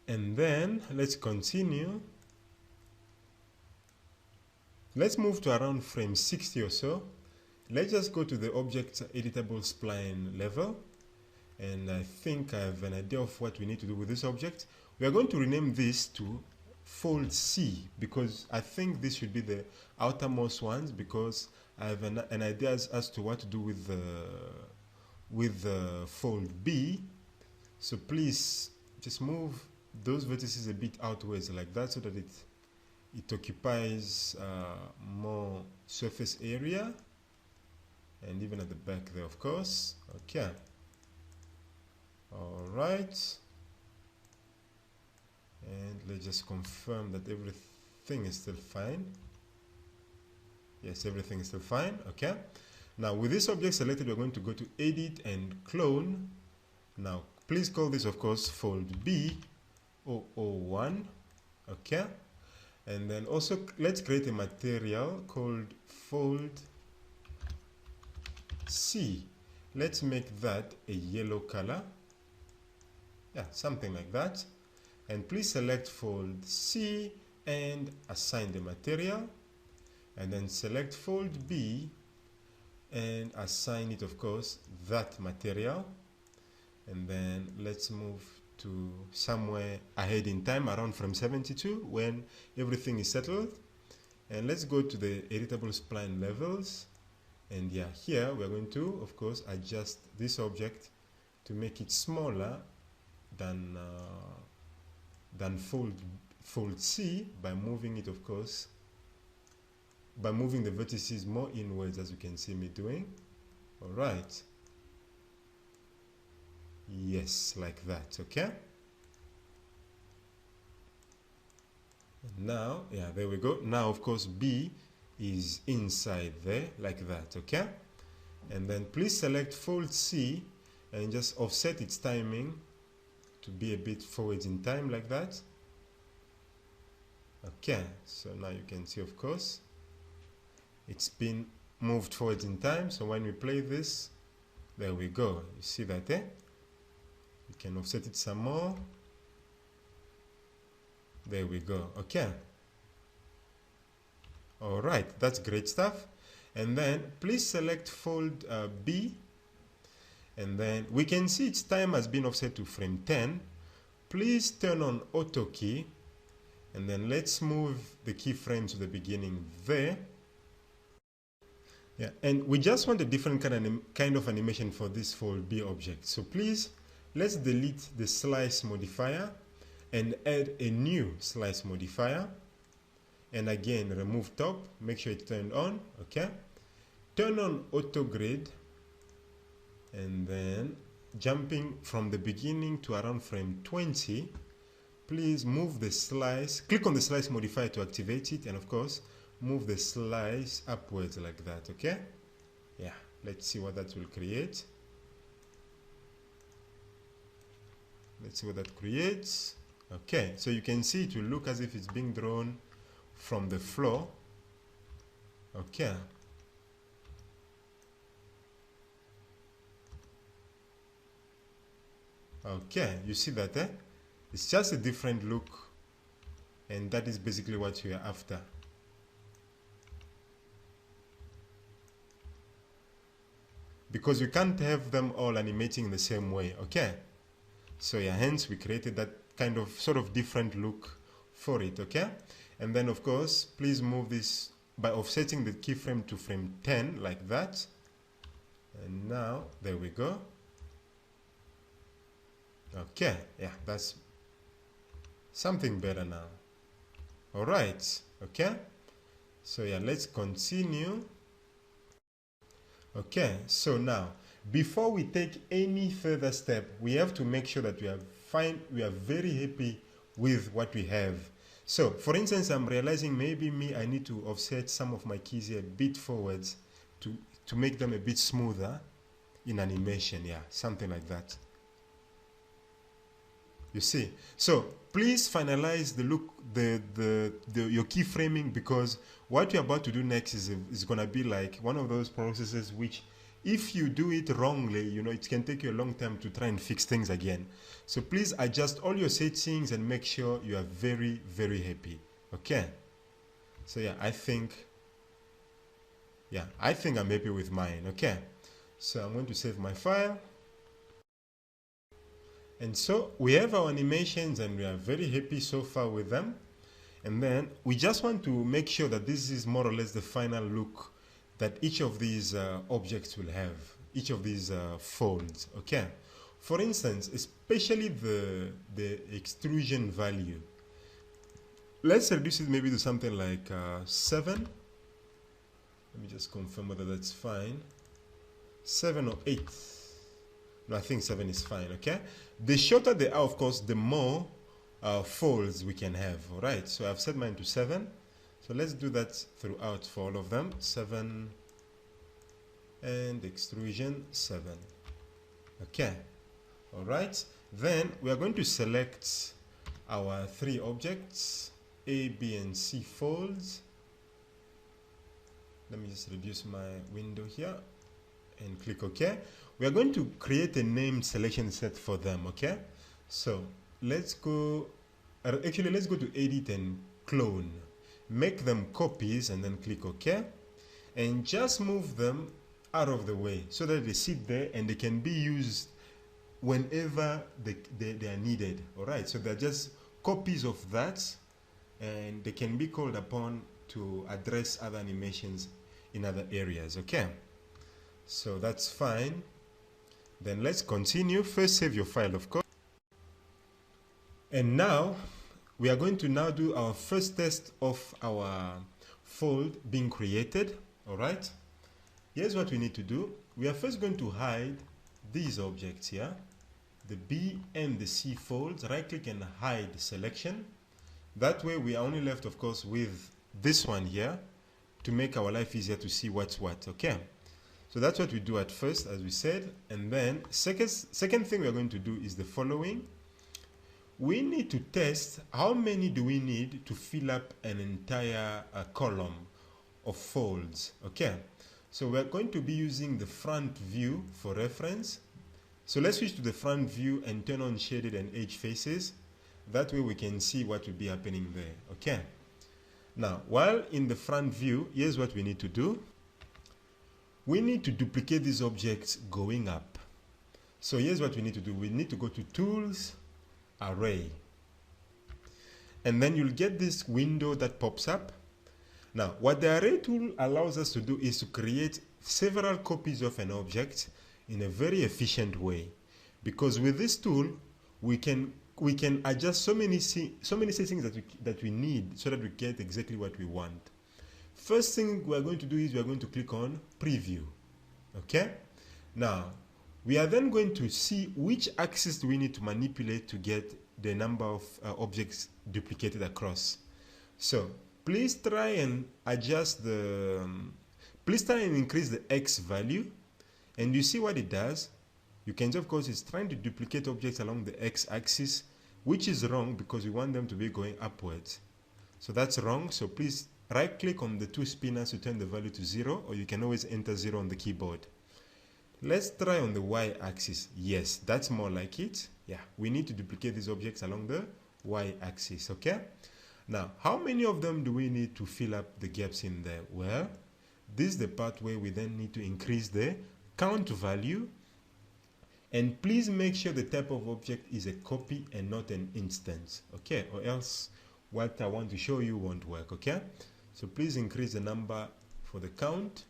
And then let's continue. Let's move to around frame 60 or so. Let's just go to the object editable spline level. And I think I have an idea of what we need to do with this object. We are going to rename this to fold C, because I think this should be the outermost ones, because I have an idea as to what to do with the fold B. So please just move those vertices a bit outwards like that, so that it occupies more surface area, and even at the back there, of course. Okay. All right. And let's just confirm that everything is still fine. Yes, everything is still fine. Okay. Now, with this object selected, we're going to go to Edit and Clone. Now, please call this, of course, Fold B001. Okay. And then also, let's create a material called Fold C. Let's make that a yellow color. Yeah, something like that. And please select Fold C and assign the material. And then select Fold B and assign it, of course, that material. And then let's move to somewhere ahead in time, around frame 72, when everything is settled. And let's go to the editable spline levels. And yeah, here we're going to, of course, adjust this object to make it smaller than fold C, by moving it, of course, by moving the vertices more inwards, as you can see me doing. All right. Yes, like that. Okay. And now, yeah, there we go. Now, of course, B is inside there, like that. Okay. And then please select Fold C and just offset its timing to be a bit forward in time, like that. Okay, so now you can see, of course, it's been moved forward in time. So when we play this, there we go. You see that, eh? You can offset it some more. There we go. Okay. All right, that's great stuff. And then please select Fold B. And then we can see its time has been offset to frame 10. Please turn on Auto Key. And then let's move the keyframe to the beginning there. Yeah, and we just want a different kind of animation for this Fold B object. So please, let's delete the slice modifier and add a new slice modifier. And again, remove top, make sure it's turned on. Okay. Turn on Auto Grid. And then jumping from the beginning to around frame 20, please move the slice, click on the slice modifier to activate it, and of course move the slice upwards like that. Okay. Yeah, let's see what that will create. Let's see what that creates. Okay, so you can see it will look as if it's being drawn from the floor. Okay. Okay, you see that, eh? It's just a different look, and that is basically what you are after. Because you can't have them all animating in the same way, okay? So yeah, hence we created that kind of sort of different look for it, okay? And then of course, please move this by offsetting the keyframe to frame 10 like that. And now, there we go. Okay, yeah, that's something better now. All right, okay. So yeah, let's continue. Okay, so now, before we take any further step, we have to make sure that we are very happy with what we have. So, for instance, I'm realizing maybe I need to offset some of my keys here a bit forwards to make them a bit smoother in animation, yeah, something like that. You see, so please finalize the look, your keyframing, because what you're about to do next is going to be like one of those processes which, if you do it wrongly, you know, it can take you a long time to try and fix things again. So please adjust all your settings and make sure you are very, very happy. Okay. So yeah, I think I'm happy with mine. Okay. So I'm going to save my file. And so we have our animations and we are very happy so far with them. And then we just want to make sure that this is more or less the final look that each of these objects will have, each of these folds. Okay. For instance, especially the extrusion value. Let's reduce it maybe to something like 7. Let me just confirm whether that's fine. 7 or 8. No, I think 7 is fine. Okay. The shorter they are, of course, the more folds we can have. All right. So I've set mine to 7. So let's do that throughout for all of them. 7 and extrusion 7. Okay. All right. Then we are going to select our 3 objects, A, B, and C folds. Let me just reduce my window here and click OK. We are going to create a name selection set for them. Okay. So let's go, actually let's go to edit and clone. Make them copies and then click OK. And just move them out of the way so that they sit there and they can be used whenever they are needed. All right. So they're just copies of that and they can be called upon to address other animations in other areas. Okay. So that's fine. Then let's continue. First, save your file, of course. And now we are going to now do our first test of our fold being created. All right. Here's what we need to do. We are first going to hide these objects here, the B and the C folds. Right click and hide selection. That way we are only left, of course, with this one here to make our life easier to see what's what. Okay. So that's what we do at first, as we said. And then second thing we are going to do is the following. We need to test how many do we need to fill up an entire column of folds. Okay. So we're going to be using the front view for reference. So let's switch to the front view and turn on shaded and edge faces. That way we can see what will be happening there. Okay. Now, while in the front view, here's what we need to do. We need to duplicate these objects going up. So here's what we need to do. We need to go to Tools, Array. And then you'll get this window that pops up. Now, what the Array tool allows us to do is to create several copies of an object in a very efficient way. Because with this tool, we can adjust so many settings that we need so that we get exactly what we want. First thing we are going to do is we are going to click on Preview. Okay. Now, we are then going to see which axis do we need to manipulate to get the number of objects duplicated across. So please try and adjust please try and increase the X value, and you see what it does. You can see, of course, it's trying to duplicate objects along the X axis, which is wrong because we want them to be going upwards. So that's wrong. So please right click on the 2 spinners to turn the value to 0, or you can always enter 0 on the keyboard. Let's try on the Y axis. Yes, that's more like it. Yeah, we need to duplicate these objects along the Y axis. Okay. Now, how many of them do we need to fill up the gaps in there? Well, this is the part where we then need to increase the count value. And please make sure the type of object is a copy and not an instance. Okay, or else what I want to show you won't work. Okay. So please increase the number for the count.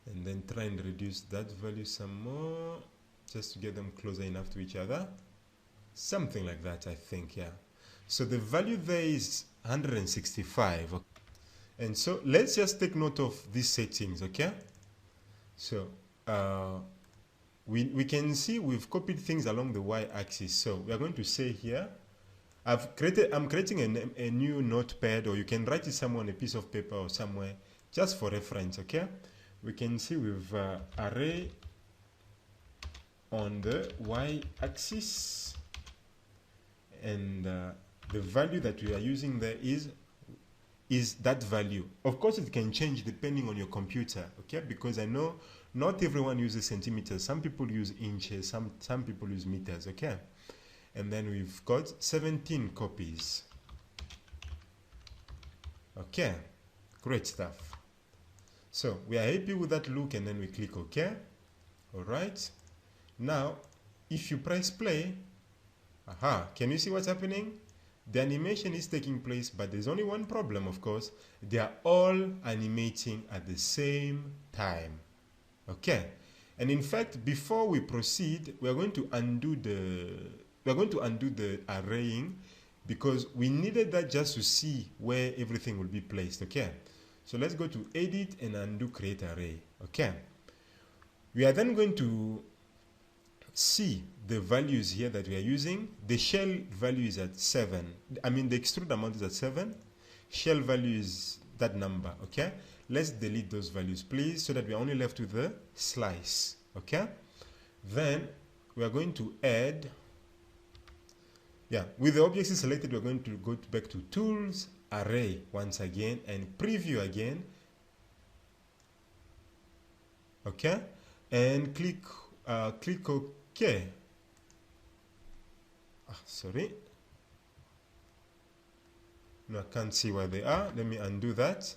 And then try and reduce that value some more, just to get them closer enough to each other. Something like that, I think, yeah. So the value there is 165. Okay. And so let's just take note of these settings, okay? So we can see we've copied things along the Y-axis. So we are going to say here, I'm creating a new notepad, or you can write it somewhere on a piece of paper or somewhere, just for reference, okay? We can see we've array on the Y-axis, and the value that we are using there is is that value. Of course, it can change depending on your computer, okay? Because I know not everyone uses centimeters. Some people use inches, some people use meters, okay? And then we've got 17 copies. Okay, great stuff. So we are happy with that look, and then we click OK. All right. Now, if you press play, can you see what's happening? The animation is taking place, but there's only one problem, of course. They are all animating at the same time. Okay. And in fact, before we proceed, we are going to undo the arraying, because we needed that just to see where everything will be placed. Okay. So let's go to edit and undo create array. Okay. We are then going to see the values here that we are using. The shell value is at 7. I mean, the extrude amount is at 7. Shell value is that number. Okay. Let's delete those values, please, so that we are only left with the slice. Okay. Then we are going to add, with the objects selected, we're going to go back to tools, array once again, and preview again. Okay. And click OK. Sorry. No, I can't see where they are. Let me undo that.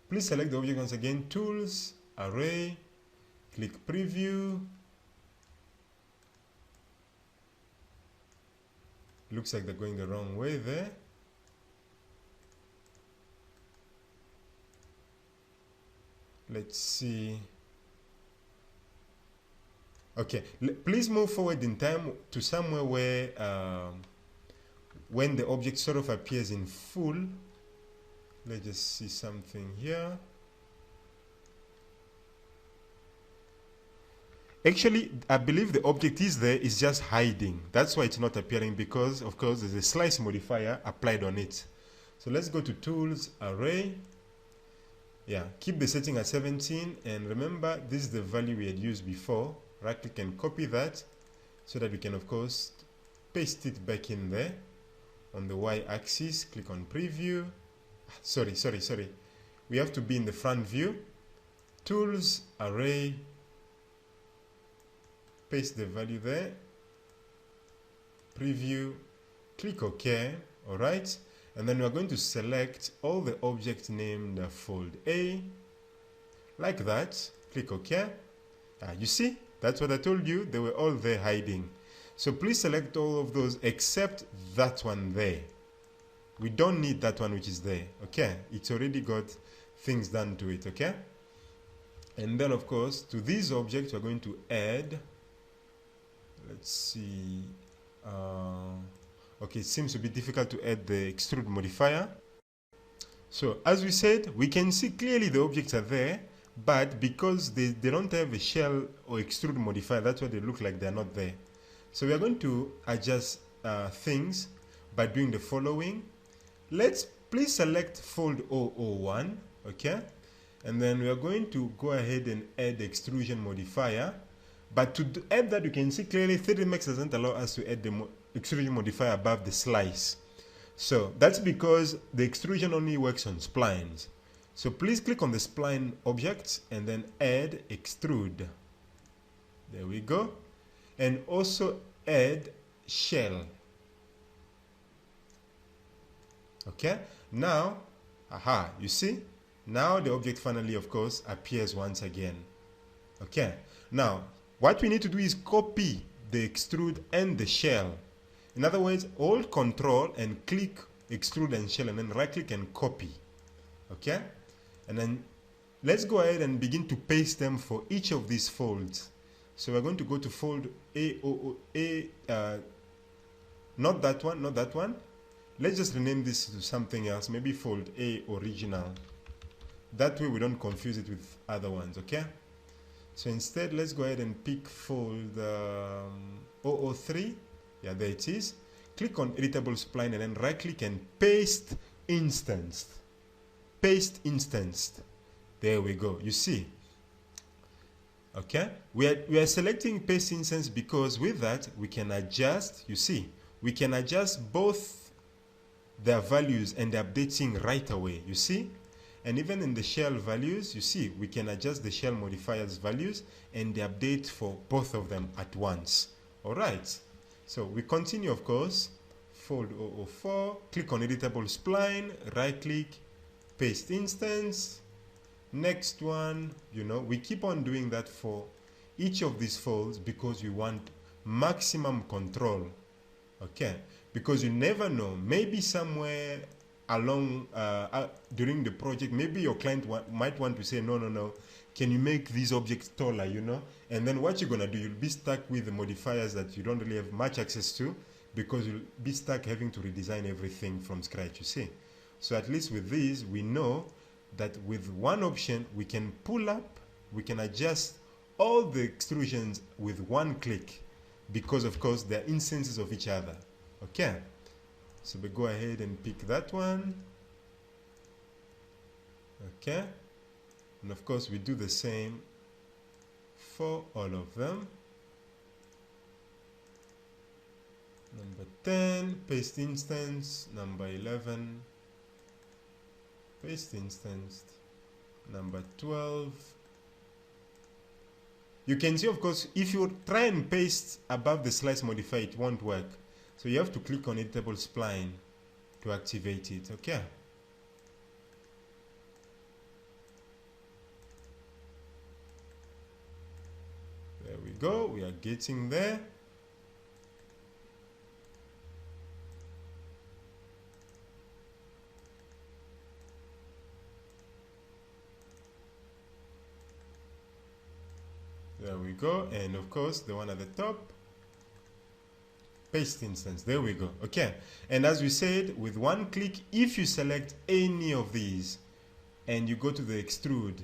Please select the object once again, tools, array, click preview. Looks like they're going the wrong way there. Let's see. Okay, please move forward in time to somewhere where when the object sort of appears in full. Let's just see something here. Actually, I believe the object is there, it's just hiding. That's why it's not appearing, because of course there's a slice modifier applied on it. So let's go to tools, array. Keep the setting at 17, and remember this is the value we had used before. Right click and copy that so that we can of course paste it back in there on the Y axis. Click on preview. Sorry. We have to be in the front view. Tools, array, paste the value there, preview, click OK. All right. And then we're going to select all the objects named fold A, like that. Click OK. You see, that's what I told you. They were all there hiding. So please select all of those except that one there. We don't need that one which is there. Okay. It's already got things done to it. Okay. And then of course to these objects we're going to add, let's see, okay, it seems to be difficult to add the extrude modifier. So as we said, we can see clearly the objects are there, but because they don't have a shell or extrude modifier, that's why they look like they're not there. So we are going to adjust things by doing the following. Please select fold 001, okay? And then we are going to go ahead and add the extrusion modifier. But to add that, you can see clearly 3D doesn't allow us to add the extrusion modifier above the slice. So that's because the extrusion only works on splines. So please click on the spline object and then add extrude. There we go. And also add shell. Okay. Now, you see? Now the object finally, of course, appears once again. Okay. Now, what we need to do is copy the extrude and the shell. In other words, hold Control and click extrude and shell, and then right click and copy. Okay. And then let's go ahead and begin to paste them for each of these folds. So we're going to go to fold not that one. Let's just rename this to something else, maybe fold A original. That way we don't confuse it with other ones, okay? So instead, let's go ahead and pick fold 003. Yeah, there it is. Click on editable spline and then right click and paste instanced. Paste instanced. There we go. You see? Okay? We are selecting paste instance because with that we can adjust, you see, we can adjust both their values and updating right away, you see. And even in the shell values, you see, we can adjust the shell modifiers values and the update for both of them at once. All right. So we continue, of course. Fold 004, click on editable spline, right click, paste instance. Next one, you know, we keep on doing that for each of these folds because we want maximum control. Okay, because you never know, maybe somewhere along during the project, maybe your client might want to say, no, can you make these objects taller, you know? And then what you're gonna do, you'll be stuck with the modifiers that you don't really have much access to, because you'll be stuck having to redesign everything from scratch, you see. So at least with these, we know that with one option, we can pull up, we can adjust all the extrusions with one click, because of course they're instances of each other. Okay, so we go ahead and pick that one. Okay, and of course we do the same for all of them. Number 10, paste instance. Number 11, paste instance. Number 12. You can see, of course, if you try and paste above the slice modifier, it won't work. So you have to click on editable spline to activate it. Okay. There we go. We are getting there. There we go. And of course, the one at the top, paste instance. There we go. Okay. And as we said, with one click, if you select any of these and you go to the extrude,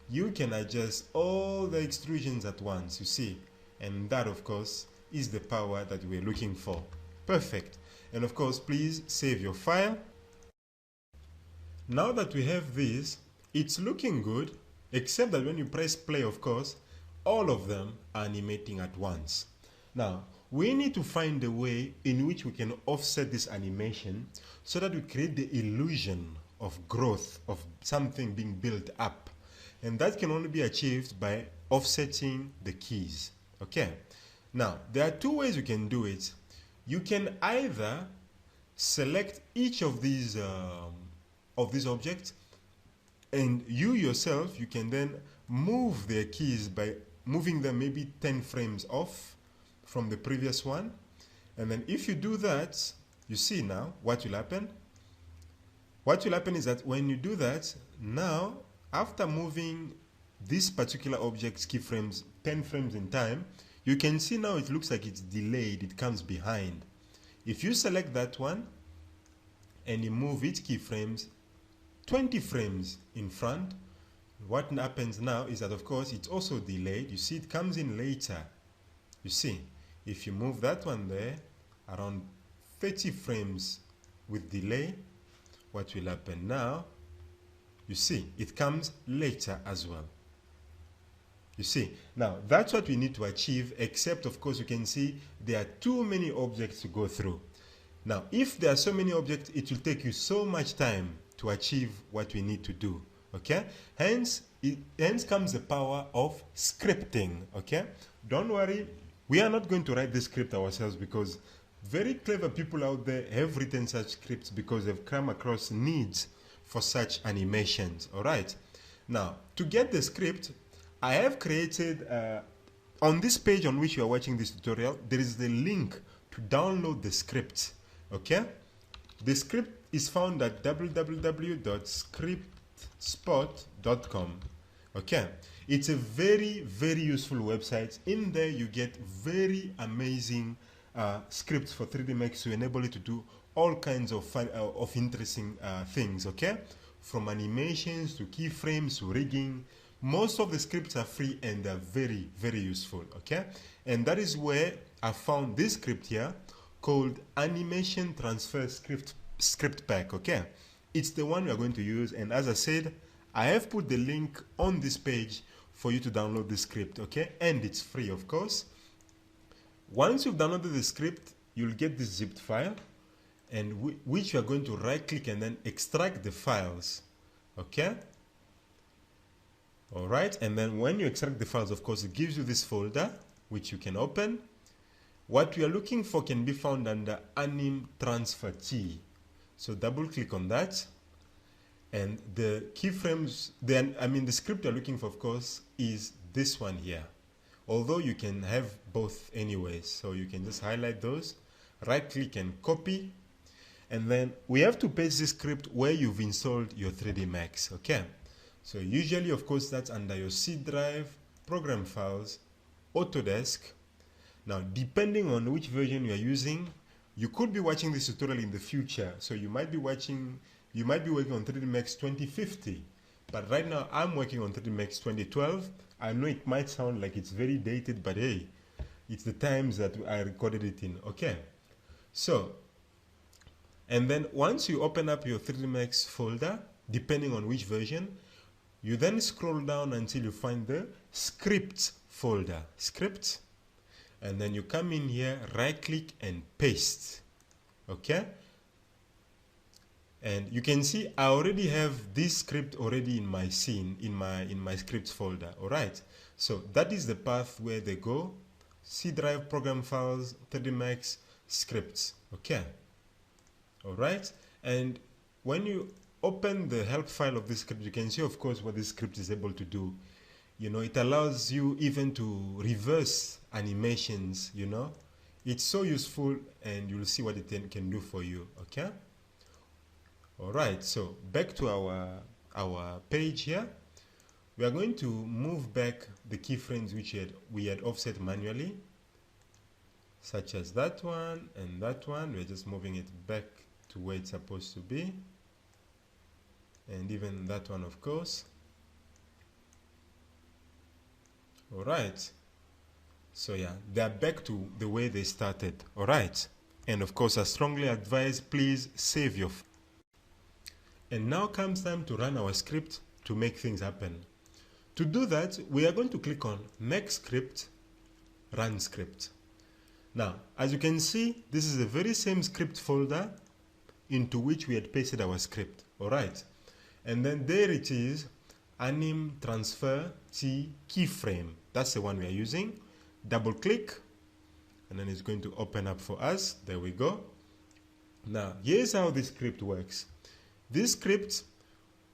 you can adjust all the extrusions at once, you see. And that, of course, is the power that we're looking for. Perfect. And of course, please save your file. Now that we have this, it's looking good, except that when you press play, of course, all of them are animating at once. Now, we need to find a way in which we can offset this animation so that we create the illusion of growth, of something being built up. And that can only be achieved by offsetting the keys. Okay. Now, there are two ways you can do it. You can either select each of these objects, and you yourself, you can then move their keys by moving them maybe 10 frames off from the previous one. And then if you do that, you see now what will happen. What will happen is that when you do that, now after moving this particular object's keyframes 10 frames in time, you can see now it looks like it's delayed, it comes behind. If you select that one and you move its keyframes 20 frames in front, what happens now is that, of course, it's also delayed. You see, it comes in later. You see, if you move that one there, around 30 frames with delay, what will happen now? You see, it comes later as well. You see, now that's what we need to achieve, except, of course, you can see there are too many objects to go through. Now, if there are so many objects, it will take you so much time to achieve what we need to do. Okay, hence comes the power of scripting. Okay, don't worry, we are not going to write this script ourselves, because very clever people out there have written such scripts because they've come across needs for such animations. All right, now to get the script, I have created on this page on which you are watching this tutorial, there is the link to download the script. Okay, the script is found at www.scriptspot.com. Okay, it's a very, very useful website. In there you get very amazing scripts for 3D Max to enable you to do all kinds of fun, interesting things. Okay, from animations to keyframes to rigging. Most of the scripts are free and they're very, very useful. Okay, and that is where I found this script here called Animation Transfer Script Pack. Okay, it's the one we are going to use, and as I said, I have put the link on this page for you to download the script. Okay, and it's free, of course. Once you've downloaded the script, you'll get this zipped file, and which you are going to right click and then extract the files. Okay. All right. And then when you extract the files, of course, it gives you this folder, which you can open. What we are looking for can be found under anim transfer T. So double click on that. And the keyframes, then, the script you're looking for, of course, is this one here. Although you can have both anyways. So you can just highlight those, right click and copy. And then we have to paste this script where you've installed your 3D Max. Okay. So usually, of course, that's under your C drive, program files, Autodesk. Now, depending on which version you are using, you could be watching this tutorial in the future. So you might be working on 3D Max 2050. But right now, I'm working on 3D Max 2012. I know it might sound like it's very dated, but hey, it's the times that I recorded it in. Okay. So, and then once you open up your 3D Max folder, depending on which version, you then scroll down until you find the scripts folder. Scripts. And then you come in here, right click and paste. Okay. And you can see I already have this script already in my scene, in my scripts folder. All right. So that is the path where they go. C drive, program files, 3D Max, scripts. Okay. All right. And when you open the help file of this script, you can see, of course, what this script is able to do. You know, it allows you even to reverse animations, you know. It's so useful, and you'll see what it can do for you. Okay. All right, so back to our page here. We are going to move back the keyframes which we had offset manually, such as that one and that one. We're just moving it back to where it's supposed to be, and even that one, of course. All right, so yeah, they're back to the way they started. All right, and of course, I strongly advise, please save your. And now comes time to run our script to make things happen. To do that, we are going to click on Make Script, Run Script. Now, as you can see, this is the very same script folder into which we had pasted our script. All right. And then there it is, anim transfer T keyframe. That's the one we are using. Double click, and then it's going to open up for us. There we go. Now, here's how this script works. This script,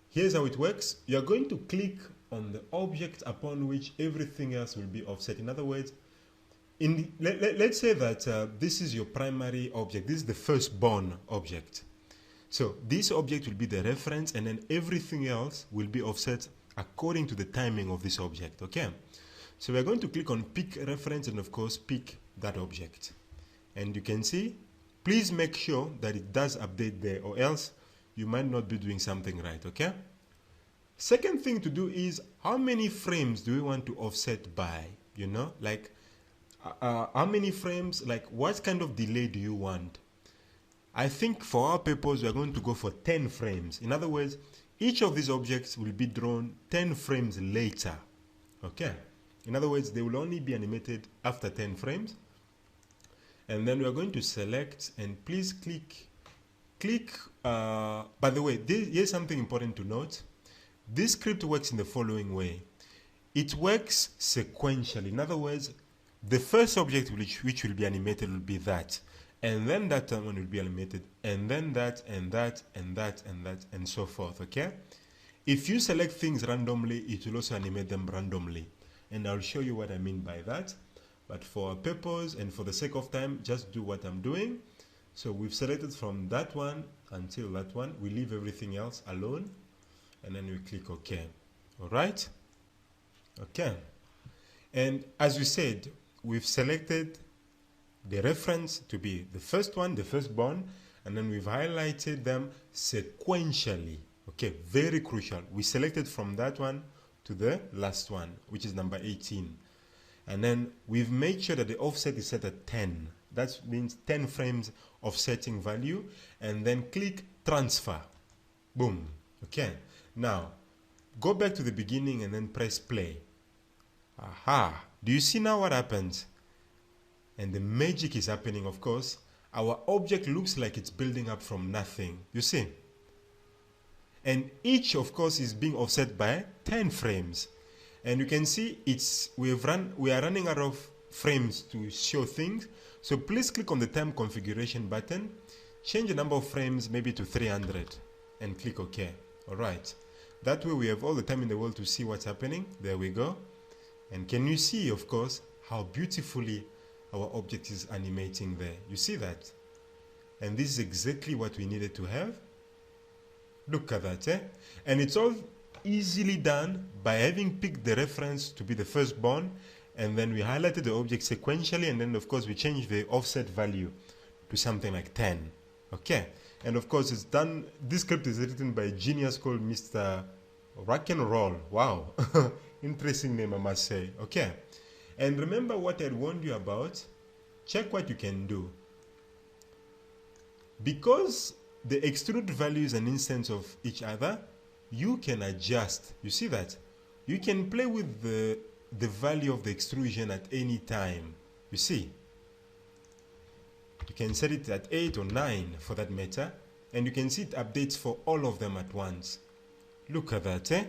here's how it works. You're going to click on the object upon which everything else will be offset. In other words, let's say that this is your primary object. This is the firstborn object. So this object will be the reference, and then everything else will be offset according to the timing of this object. Okay. So we're going to click on pick reference, and of course pick that object. And you can see, please make sure that it does update there, or else you might not be doing something right. Okay. Second thing to do is, how many frames do we want to offset by? You know, like how many frames, like what kind of delay do you want? I think for our purpose, we are going to go for 10 frames. In other words, each of these objects will be drawn 10 frames later. Okay. In other words, they will only be animated after 10 frames. And then we are going to select, and please click. By the way, here's something important to note. This script works in the following way. It works sequentially. In other words, the first object which will be animated will be that. And then that one will be animated. And then that, and that, and that, and that, and so forth. Okay? If you select things randomly, it will also animate them randomly. And I'll show you what I mean by that. But for our purpose and for the sake of time, just do what I'm doing. So we've selected from that one until that one. We leave everything else alone. And then we click OK. All right? Okay. And as we said, we've selected the reference to be the first one, the firstborn, and then we've highlighted them sequentially. Okay, very crucial. We selected from that one to the last one, which is number 18. And then we've made sure that the offset is set at 10. That means 10 frames offsetting value. And then click transfer. Boom. Okay. Now, go back to the beginning and then press play. Aha. Do you see now what happens? And the magic is happening, of course. our object looks like it's building up from nothing, you see. And each, of course, is being offset by 10 frames. And you can see we are running out of frames to show things. So please click on the time configuration button, change the number of frames maybe to 300 and click OK. Alright. That way we have all the time in the world to see what's happening. There we go. And can you see, of course, how beautifully our object is animating there? You see that? And this is exactly what we needed to have. Look at that, eh? And it's all easily done by having picked the reference to be the firstborn, and then we highlighted the object sequentially, and then of course we changed the offset value to something like 10. Okay, and of course it's done. This script is written by a genius called Mr. Rock and Roll. Wow, interesting name, I must say. Okay, and remember what I warned you about. Check what you can do. Because the extrude value is an instance of each other, you can adjust. You see that? You can play with the value of the extrusion at any time. You see? You can set it at 8 or 9 for that matter, and you can see it updates for all of them at once. Look at that, eh?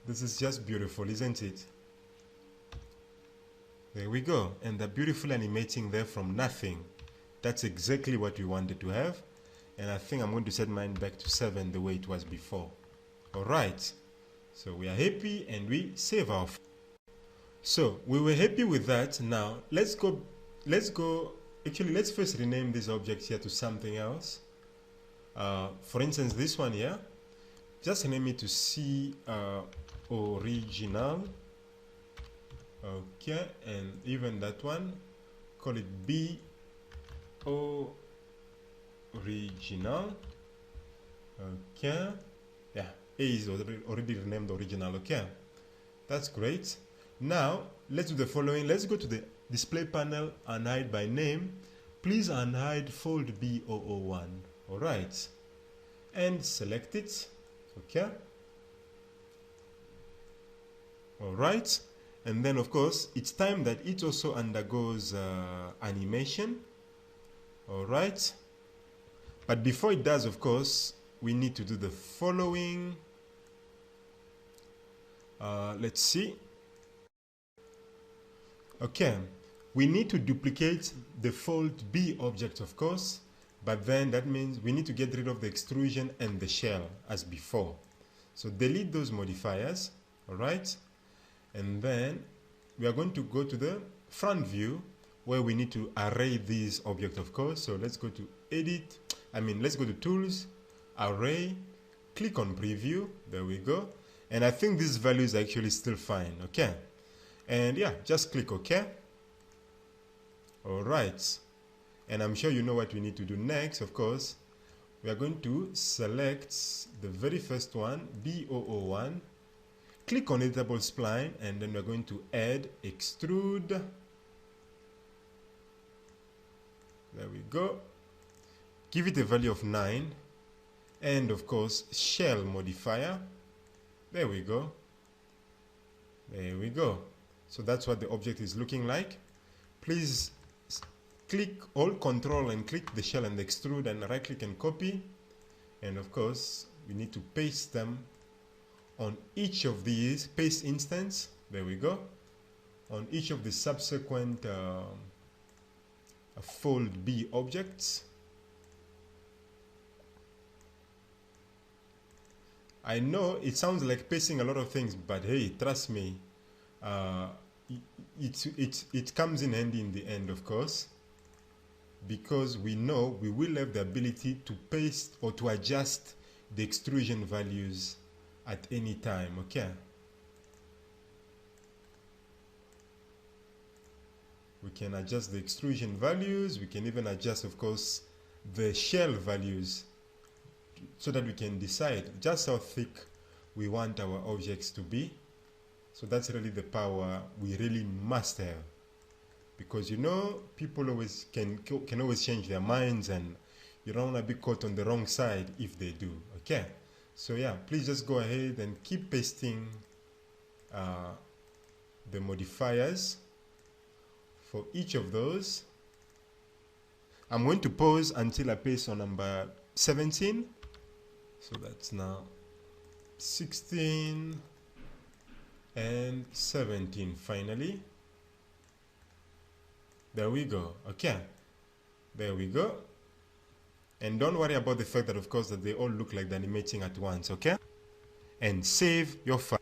This is just beautiful, isn't it? There we go. And they're beautifully animating there from nothing. That's exactly what we wanted to have. And I think I'm going to set mine back to 7 the way it was before. Alright. So we are happy and we save our. So we were happy with that. Now let's go. Actually, let's first rename this object here to something else. For instance, this one here. Just rename it to C original. Okay. And even that one, call it B original. Okay, yeah, A is already renamed original. Okay, that's great. Now let's do the following. Let's go to the display panel, unhide by name. Please unhide fold B001. All right, and select it. Okay, all right, and then of course it's time that it also undergoes animation. All right, but before it does, of course, we need to do the following. Let's see. Okay, we need to duplicate the fold B object, of course, but then that means we need to get rid of the extrusion and the shell as before. So delete those modifiers. All right, and then we are going to go to the front view, where we need to array these objects, of course. So let's go to let's go to Tools, Array, click on Preview. There we go. And I think these values are actually still fine. Okay. And yeah, just click OK. All right. And I'm sure you know what we need to do next, of course. We are going to select the very first one, B001. Click on Editable Spline, and then we're going to add Extrude. There we go. Give it a value of 9. And of course, shell modifier. There we go. There we go. So that's what the object is looking like. Please click, hold Control and click the shell and the extrude, and right click and copy. And of course, we need to paste them on each of these, paste instance. There we go. On each of the subsequent fold B objects. I know it sounds like pasting a lot of things, but hey, trust me, it comes in handy in the end, of course, because we know we will have the ability to paste or to adjust the extrusion values at any time. Okay. We can adjust the extrusion values. We can even adjust, of course, the shell values, so that we can decide just how thick we want our objects to be. So that's really the power we really must have, because you know, people always can always change their minds, and you don't want to be caught on the wrong side if they do. Okay, so yeah, please just go ahead and keep pasting the modifiers for each of those. I'm going to pause until I paste on number 17. So that's now 16 and 17 finally. There we go. Okay, there we go. And don't worry about the fact that of course that they all look like they're animating at once. Okay, and save your file.